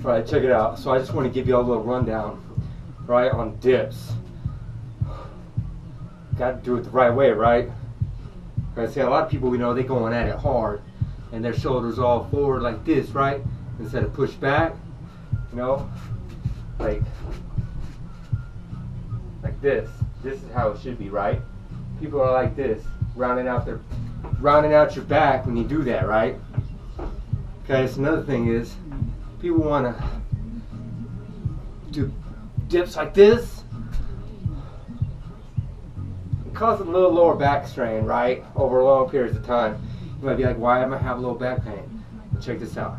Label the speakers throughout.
Speaker 1: Alright, check it out. So I just want to give you all a little rundown, right, on dips. Got to do it the right way, right? Because see, a lot of people we know, they going at it hard, and their shoulders all forward like this, right? Instead of push back, you know, like this. This is how it should be, right? People are like this, rounding out your back when you do that, right? Okay, so another thing is, people want to do dips like this. It causes a little lower back strain, right? Over long periods of time. You might be like, why am I having low back pain? Well, check this out.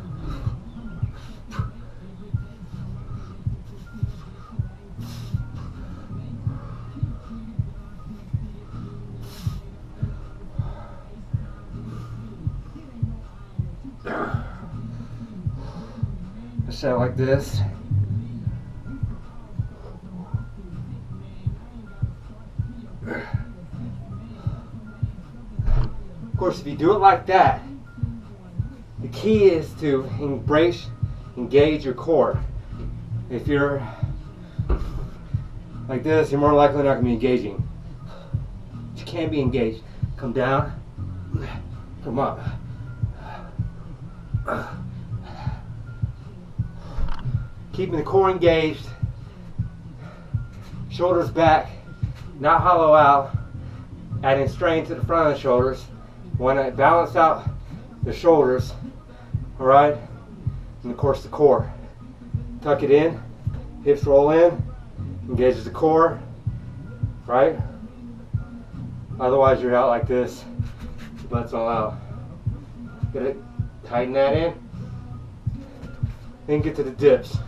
Speaker 1: Sound like this. Of course, if you do it like that, the key is to engage your core. If you're like this, you're more likely not going to be engaging. You can be engaged. Come down, come up. Keeping the core engaged, shoulders back, not hollow out, adding strain to the front of the shoulders. You want to balance out the shoulders, all right? And of course the core. Tuck it in, hips roll in, engages the core, right? Otherwise you're out like this, the butt's all out. Get it, tighten that in, then get to the dips.